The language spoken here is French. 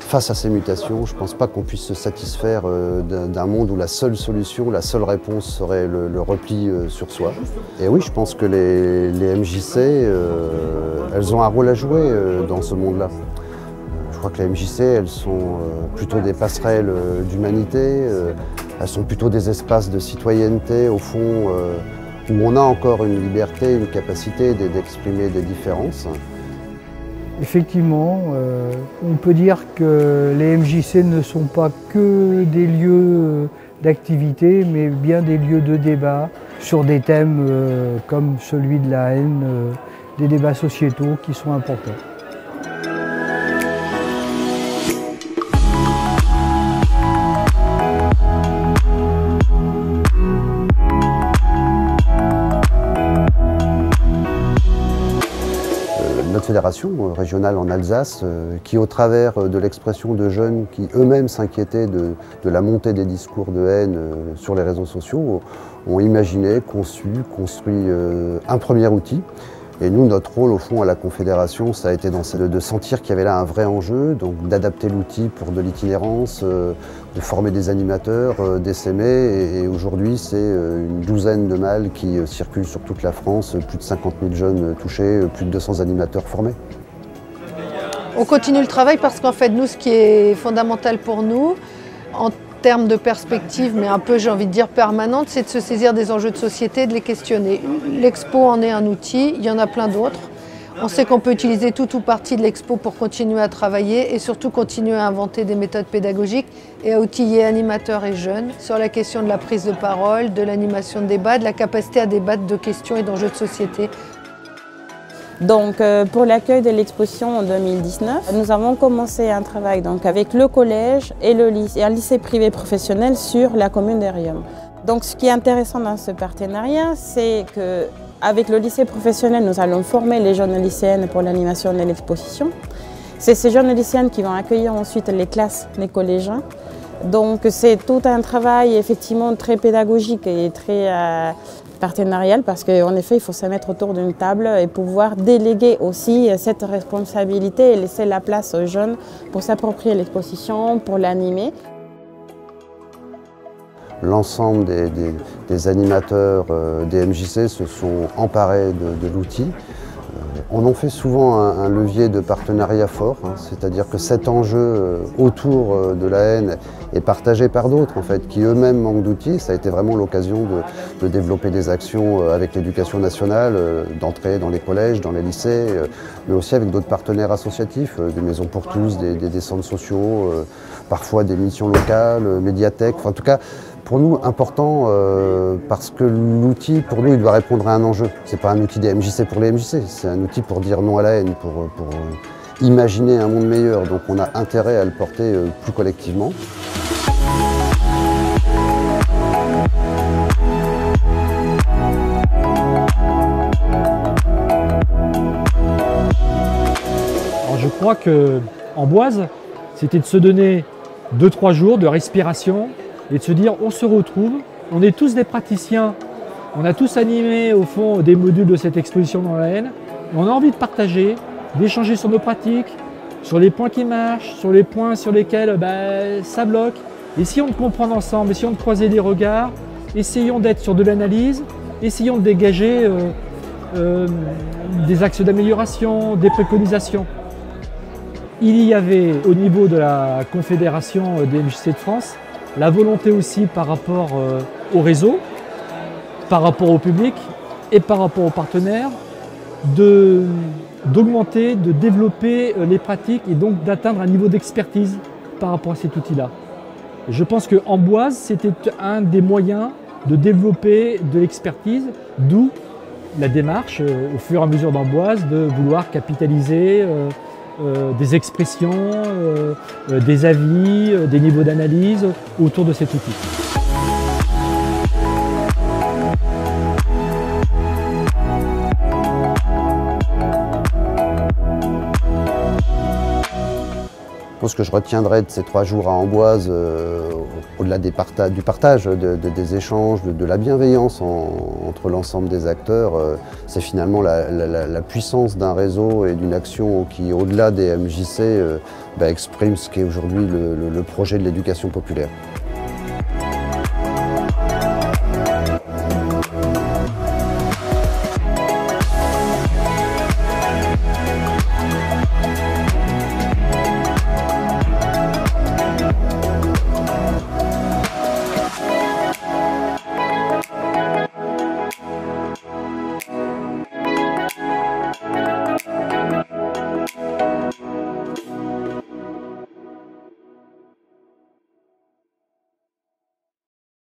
face à ces mutations, je ne pense pas qu'on puisse se satisfaire d'un monde où la seule solution, la seule réponse serait le repli sur soi. Et oui, je pense que les MJC, elles ont un rôle à jouer dans ce monde-là. Je crois que les MJC, elles sont plutôt des passerelles d'humanité, elles sont plutôt des espaces de citoyenneté, au fond, où on a encore une liberté, une capacité d'exprimer des différences. Effectivement, on peut dire que les MJC ne sont pas que des lieux d'activité, mais bien des lieux de débat sur des thèmes comme celui de la haine, des débats sociétaux qui sont importants. Notre fédération régionale en Alsace, qui au travers de l'expression de jeunes qui eux-mêmes s'inquiétaient de la montée des discours de haine sur les réseaux sociaux, ont imaginé, conçu, construit un premier outil. Et nous, notre rôle au fond à la Confédération, ça a été de sentir qu'il y avait là un vrai enjeu, donc d'adapter l'outil pour de l'itinérance, de former des animateurs, d'essaimer. Et aujourd'hui, c'est une douzaine de mâles qui circulent sur toute la France, plus de 50 000 jeunes touchés, plus de 200 animateurs formés. On continue le travail parce qu'en fait, nous, ce qui est fondamental pour nous, en termes de perspective, mais un peu, j'ai envie de dire, permanente, c'est de se saisir des enjeux de société, de les questionner. L'expo en est un outil, il y en a plein d'autres. On sait qu'on peut utiliser tout ou partie de l'expo pour continuer à travailler et surtout continuer à inventer des méthodes pédagogiques et à outiller animateurs et jeunes sur la question de la prise de parole, de l'animation de débat, de la capacité à débattre de questions et d'enjeux de société. Donc, pour l'accueil de l'exposition en 2019, nous avons commencé un travail donc, avec le collège et un lycée privé professionnel sur la commune d'Erium. Donc, ce qui est intéressant dans ce partenariat, c'est qu'avec le lycée professionnel, nous allons former les jeunes lycéennes pour l'animation de l'exposition. C'est ces jeunes lycéennes qui vont accueillir ensuite les classes, les collégiens. Donc, c'est tout un travail effectivement très pédagogique et très partenarial parce qu'en effet, il faut se mettre autour d'une table et pouvoir déléguer aussi cette responsabilité et laisser la place aux jeunes pour s'approprier l'exposition, pour l'animer. L'ensemble des animateurs des MJC se sont emparés de l'outil. On en fait souvent un levier de partenariat fort, c'est-à-dire que cet enjeu autour de la haine est partagé par d'autres en fait, qui eux-mêmes manquent d'outils. Ça a été vraiment l'occasion de développer des actions avec l'éducation nationale, d'entrer dans les collèges, dans les lycées, mais aussi avec d'autres partenaires associatifs, des maisons pour tous, des centres sociaux, parfois des missions locales, médiathèques, enfin, en tout cas, pour nous, important parce que l'outil, pour nous, il doit répondre à un enjeu. Ce n'est pas un outil des MJC pour les MJC, c'est un outil pour dire non à la haine, pour imaginer un monde meilleur. Donc on a intérêt à le porter plus collectivement. Alors je crois qu'Amboise, c'était de se donner 2-3 jours de respiration, et de se dire on se retrouve, on est tous des praticiens, on a tous animé au fond des modules de cette exposition dans la haine, et on a envie de partager, d'échanger sur nos pratiques, sur les points qui marchent, sur les points sur lesquels ça bloque. Essayons de comprendre ensemble, essayons de croiser les regards, essayons d'être sur de l'analyse, essayons de dégager des axes d'amélioration, des préconisations. Il y avait au niveau de la Confédération des MJC de France la volonté aussi par rapport au réseau, par rapport au public et par rapport aux partenaires d'augmenter, de développer les pratiques et donc d'atteindre un niveau d'expertise par rapport à cet outil-là. Je pense qu'Amboise, c'était un des moyens de développer de l'expertise, d'où la démarche au fur et à mesure d'Amboise de vouloir capitaliser des expressions, des avis, des niveaux d'analyse autour de cet outil. chose que je retiendrai de ces 3 jours à Amboise, au-delà du partage, des échanges, de la bienveillance entre l'ensemble des acteurs, c'est finalement la puissance d'un réseau et d'une action qui, au-delà des MJC, exprime ce qu'est aujourd'hui le projet de l'éducation populaire.